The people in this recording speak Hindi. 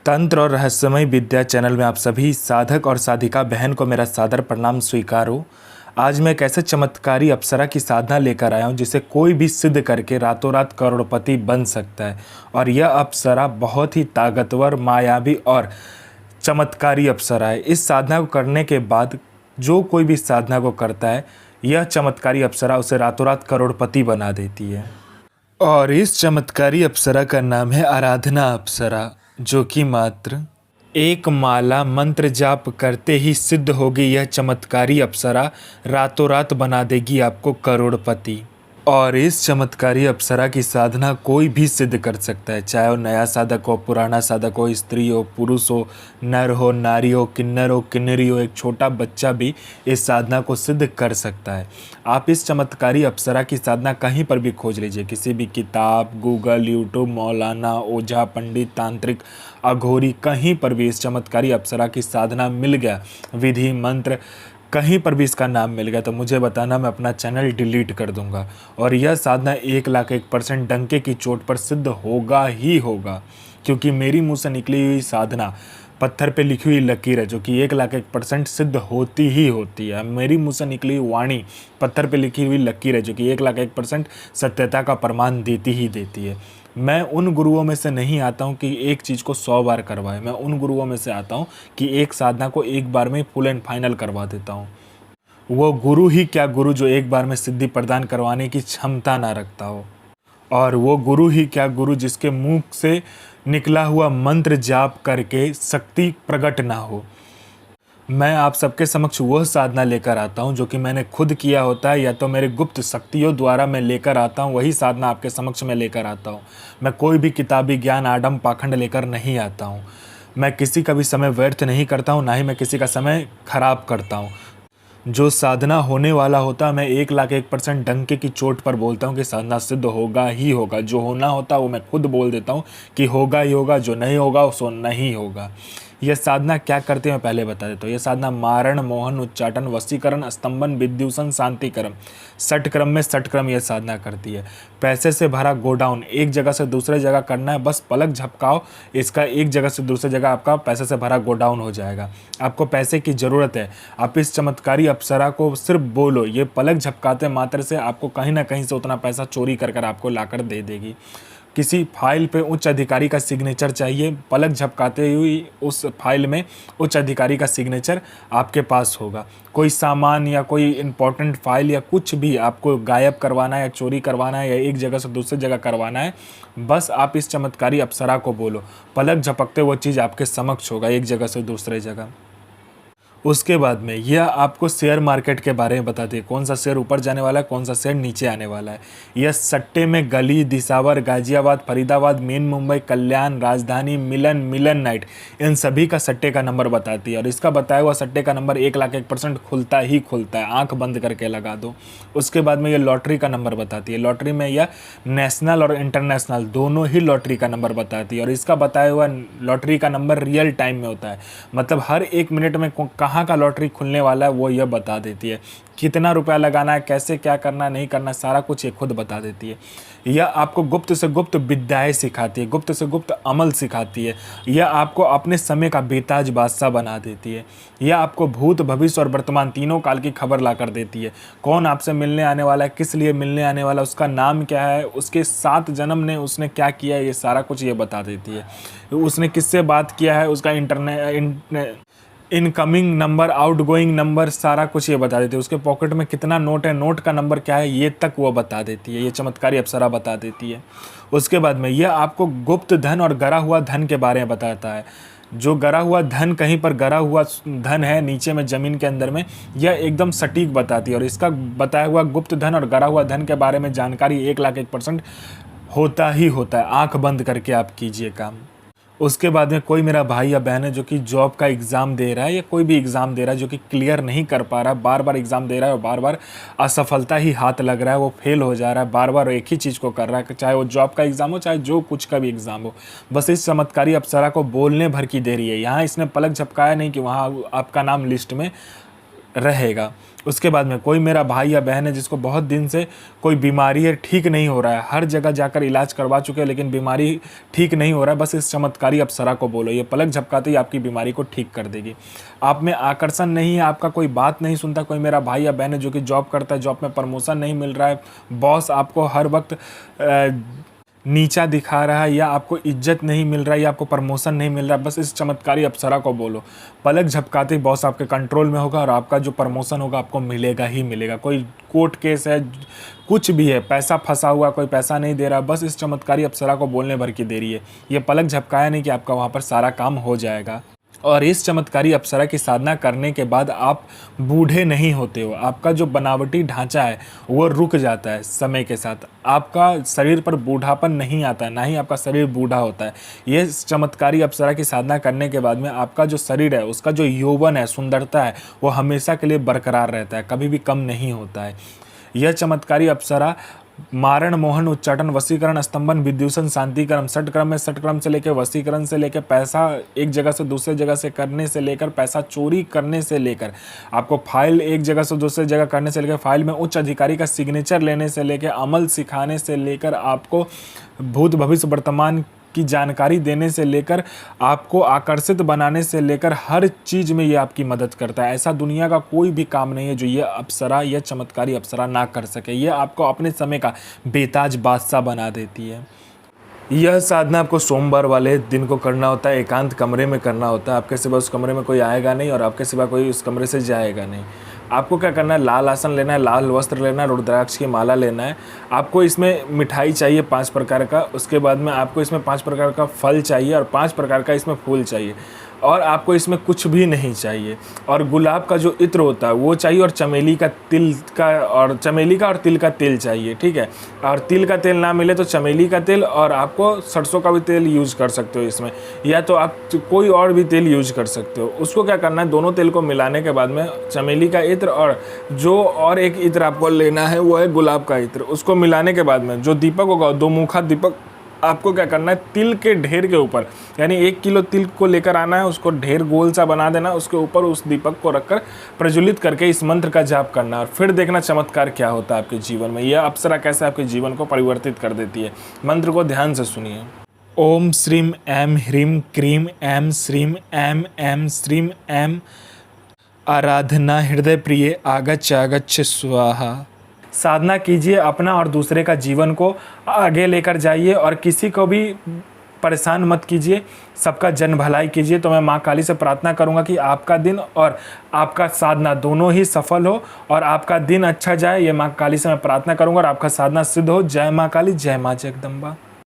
तंत्र और रहस्यमय विद्या चैनल में आप सभी साधक और साधिका बहन को मेरा सादर प्रणाम स्वीकार हो। आज मैं एक ऐसे चमत्कारी अप्सरा की साधना लेकर आया हूँ जिसे कोई भी सिद्ध करके रातों रात करोड़पति बन सकता है। और यह अप्सरा बहुत ही ताकतवर, मायावी और चमत्कारी अप्सरा है। इस साधना को करने के बाद जो कोई भी साधना को करता है, यह चमत्कारी अप्सरा उसे रातों रात करोड़पति बना देती है। और इस चमत्कारी अप्सरा का नाम है आराधना अप्सरा, जो कि मात्र एक माला मंत्र जाप करते ही सिद्ध होगी। यह चमत्कारी अप्सरा रातों रात बना देगी आपको करोड़पति। और इस चमत्कारी अप्सरा की साधना कोई भी सिद्ध कर सकता है, चाहे वो नया साधक हो, पुराना साधक हो, स्त्री हो, पुरुष हो, नर हो, नारी हो, किन्नर हो, किन्नरी हो, एक छोटा बच्चा भी इस साधना को सिद्ध कर सकता है। आप इस चमत्कारी अप्सरा की साधना कहीं पर भी खोज लीजिए, किसी भी किताब, गूगल, यूट्यूब, मौलाना, ओझा, पंडित, तांत्रिक, अघोरी, कहीं पर भी इस चमत्कारी अप्सरा की साधना मिल गया, विधि मंत्र कहीं पर भी इसका नाम मिल गया तो मुझे बताना, मैं अपना चैनल डिलीट कर दूंगा। और यह साधना 1,01% डंके की चोट पर सिद्ध होगा ही होगा, क्योंकि मेरी मुंह से निकली हुई साधना पत्थर पे लिखी हुई लकीर है, जो कि 1,01% सिद्ध होती ही होती है। मेरी मुंह से निकली हुई वाणी पत्थर पे लिखी हुई लकीर है, जो कि 1,01% सत्यता का प्रमाण देती ही देती है। मैं उन गुरुओं में से नहीं आता हूँ कि एक चीज़ को 100 बार करवाए। मैं उन गुरुओं में से आता हूँ कि एक साधना को एक बार में फुल एंड फाइनल करवा देता हूँ। वो गुरु ही क्या गुरु जो एक बार में सिद्धि प्रदान करवाने की क्षमता ना रखता हो। और वो गुरु ही क्या गुरु जिसके मुंह से निकला हुआ मंत्र जाप करके शक्ति प्रकट ना हो। मैं आप सबके समक्ष वह साधना लेकर आता हूं जो कि मैंने खुद किया होता है, या तो मेरे गुप्त शक्तियों द्वारा मैं लेकर आता हूं, वही साधना आपके समक्ष में लेकर आता हूं। मैं कोई भी किताबी ज्ञान, आडम पाखंड लेकर नहीं आता हूं। मैं किसी का भी समय व्यर्थ नहीं करता हूं, ना ही मैं किसी का समय खराब करता हूं। जो साधना होने वाला होता है, मैं 1,01% डंके की चोट पर बोलता हूँ कि साधना सिद्ध होगा ही होगा। जो होना होता है वो मैं खुद बोल देता हूँ कि होगा ही होगा, जो नहीं होगा सो नहीं होगा। यह साधना क्या करते हैं मैं पहले बता देता हूँ। यह साधना मारण, मोहन, उच्चाटन, वशीकरण, स्तंभन, विद्युषण, शांतिक्रम, षटक्रम में षटक्रम यह साधना करती है। पैसे से भरा गोडाउन एक जगह से दूसरे जगह करना है, बस पलक झपकाओ, इसका एक जगह से दूसरी जगह आपका पैसे से भरा गोडाउन हो जाएगा। आपको पैसे की ज़रूरत है, आप इस चमत्कारी अप्सरा को सिर्फ बोलो, ये पलक झपकाते मात्र से आपको कहीं ना कहीं से उतना पैसा चोरी कर कर आपको लाकर दे देगी। किसी फाइल पे उच्च अधिकारी का सिग्नेचर चाहिए, पलक झपकाते हुई उस फाइल में उच्च अधिकारी का सिग्नेचर आपके पास होगा। कोई सामान या कोई इम्पोर्टेंट फाइल या कुछ भी आपको गायब करवाना है या चोरी करवाना है या एक जगह से दूसरी जगह करवाना है, बस आप इस चमत्कारी अप्सरा को बोलो, पलक झपकते वो चीज़ आपके समक्ष होगा एक जगह से दूसरे जगह। उसके बाद में यह आपको शेयर मार्केट के बारे में बताती है, कौन सा शेयर ऊपर जाने वाला है, कौन सा शेयर नीचे आने वाला है। यह सट्टे में गली, दिसावर, गाजियाबाद, फरीदाबाद, मेन मुंबई, कल्याण, राजधानी, मिलन नाइट, इन सभी का सट्टे का नंबर बताती है। और इसका बताया हुआ सट्टे का नंबर 1,01% खुलता ही खुलता है, आंख बंद करके लगा दो। उसके बाद में यह लॉटरी का नंबर बताती है। लॉटरी में यह नेशनल और इंटरनेशनल दोनों ही लॉटरी का नंबर बताती है। और इसका बताया हुआ लॉटरी का नंबर रियल टाइम में होता है, मतलब हर एक मिनट में कहाँ का लॉटरी खुलने वाला है वो यह बता देती है। कितना रुपया लगाना है, कैसे क्या करना है, नहीं करना है, सारा कुछ ये खुद बता देती है। यह आपको गुप्त से गुप्त विद्याएं सिखाती है, गुप्त से गुप्त अमल सिखाती है। यह आपको अपने समय का बेताज बादशाह बना देती है। यह आपको भूत, भविष्य और वर्तमान तीनों काल की खबर ला कर देती है। कौन आपसे मिलने आने वाला है, किस लिए मिलने आने वाला है, उसका नाम क्या है, उसके 7 जन्म ने उसने क्या किया है, ये सारा कुछ ये बता देती है। उसने किससे बात किया है, उसका इनकमिंग नंबर, आउटगोइंग नंबर, सारा कुछ ये बता देती है। उसके पॉकेट में कितना नोट है, नोट का नंबर क्या है, ये तक वो बता देती है। ये चमत्कारी अप्सरा बता देती है। उसके बाद में यह आपको गुप्त धन और गरा हुआ धन के बारे में बताता है। जो गरा हुआ धन, कहीं पर गरा हुआ धन है नीचे में ज़मीन के अंदर में, यह एकदम सटीक बताती है। और इसका बताया हुआ गुप्त धन और गरा हुआ धन के बारे में जानकारी 1,01% होता ही होता है। आँख बंद करके आप कीजिए काम। उसके बाद में कोई मेरा भाई या बहन है जो कि जॉब का एग्ज़ाम दे रहा है या कोई भी एग्ज़ाम दे रहा है, जो कि क्लियर नहीं कर पा रहा है, बार बार एग्ज़ाम दे रहा है और बार बार असफलता ही हाथ लग रहा है, वो फेल हो जा रहा है, बार बार एक ही चीज़ को कर रहा है, चाहे वो जॉब का एग्ज़ाम हो, चाहे जो कुछ का भी एग्ज़ाम हो। बस इस चमत्कारी अप्सरा को बोलने भर की देरी है। यहाँ इसने पलक झपकाया नहीं कि वहाँ आपका नाम लिस्ट में रहेगा। उसके बाद में कोई मेरा भाई या बहन है जिसको बहुत दिन से कोई बीमारी है, ठीक नहीं हो रहा है, हर जगह जाकर इलाज करवा चुके हैं लेकिन बीमारी ठीक नहीं हो रहा है, बस इस चमत्कारी अप्सरा को बोलो, ये पलक झपकाते ही आपकी बीमारी को ठीक कर देगी। आप में आकर्षण नहीं है, आपका कोई बात नहीं सुनता, कोई मेरा भाई या बहन है जो कि जॉब करता है, जॉब में प्रमोशन नहीं मिल रहा है, बॉस आपको हर वक्त नीचा दिखा रहा है, या आपको इज्जत नहीं मिल रहा है, या आपको प्रमोशन नहीं मिल रहा है, बस इस चमत्कारी अप्सरा को बोलो, पलक झपकाते ही बॉस आपके कंट्रोल में होगा और आपका जो प्रमोशन होगा आपको मिलेगा ही मिलेगा। कोई कोर्ट केस है, कुछ भी है, पैसा फंसा हुआ, कोई पैसा नहीं दे रहा, बस इस चमत्कारी अप्सरा को बोलने भर की देरी है। ये पलक झपकाया नहीं कि आपका वहाँ पर सारा काम हो जाएगा। और इस चमत्कारी अप्सरा की साधना करने के बाद आप बूढ़े नहीं होते हो, आपका जो बनावटी ढांचा है वो रुक जाता है समय के साथ, आपका शरीर पर बूढ़ापन नहीं आता है, ना ही आपका शरीर बूढ़ा होता है। ये चमत्कारी अप्सरा की साधना करने के बाद में आपका जो शरीर है, उसका जो यौवन है, सुंदरता है, वो हमेशा के लिए बरकरार रहता है, कभी भी कम नहीं होता है। यह चमत्कारी अप्सरा मारण, मोहन, उच्चाटन, वशीकरण, स्तंभन, विद्युषण, शांतिकरण, षटक्रम में षटक्रम से लेकर वशीकरण से लेकर पैसा एक जगह से दूसरे जगह से करने से लेकर पैसा चोरी करने से लेकर आपको फाइल एक जगह से दूसरे जगह करने से लेकर फाइल में उच्च अधिकारी का सिग्नेचर लेने से लेकर अमल सिखाने से लेकर आपको भूत भविष्य वर्तमान की जानकारी देने से लेकर आपको आकर्षित बनाने से लेकर हर चीज़ में ये आपकी मदद करता है। ऐसा दुनिया का कोई भी काम नहीं है जो ये अप्सरा, यह चमत्कारी अप्सरा ना कर सके। ये आपको अपने समय का बेताज बादशाह बना देती है। यह साधना आपको सोमवार वाले दिन को करना होता है, एकांत कमरे में करना होता है। आपके सिवा उस कमरे में कोई आएगा नहीं और आपके सिवा कोई उस कमरे से जाएगा नहीं। आपको क्या करना है, लाल आसन लेना है, लाल वस्त्र लेना है, रुद्राक्ष की माला लेना है। आपको इसमें मिठाई चाहिए 5 प्रकार का, उसके बाद में आपको इसमें 5 प्रकार का फल चाहिए और 5 प्रकार का इसमें फूल चाहिए, और आपको इसमें कुछ भी नहीं चाहिए। और गुलाब का जो इत्र होता है वो चाहिए, और चमेली का और तिल का तेल चाहिए, ठीक है। और तिल का तेल ना मिले तो चमेली का तेल, और आपको सरसों का भी तेल यूज कर सकते हो इसमें, या तो आप कोई और भी तेल यूज कर सकते हो। उसको क्या करना है, दोनों तेल को मिलाने के बाद में चमेली का इत्र और जो और एक इत्र आपको लेना है वो है गुलाब का इत्र, उसको मिलाने के बाद में जो दीपक होगा, 2 मुखा दीपक, आपको क्या करना है, तिल के ढेर के ऊपर, यानी 1 किलो तिल को लेकर आना है, उसको ढेर गोल सा बना देना, उसके ऊपर उस दीपक को रखकर प्रज्वलित करके इस मंत्र का जाप करना, और फिर देखना चमत्कार क्या होता है आपके जीवन में। यह अप्सरा कैसे आपके जीवन को परिवर्तित कर देती है। मंत्र को ध्यान से सुनिए। ओम श्रीम ऐं ह्रीं क्रीं ऐं श्रीं ऐं ऐं श्रीं ऐं आराधना हृदय प्रिय आगच्छ आगच्छ स्वाहा। साधना कीजिए, अपना और दूसरे का जीवन को आगे लेकर जाइए और किसी को भी परेशान मत कीजिए, सबका जन भलाई कीजिए। तो मैं माँ काली से प्रार्थना करूँगा कि आपका दिन और आपका साधना दोनों ही सफल हो और आपका दिन अच्छा जाए। ये माँ काली से मैं प्रार्थना करूँगा और आपका साधना सिद्ध हो। जय माँ काली, जय माँ जगदम्बा।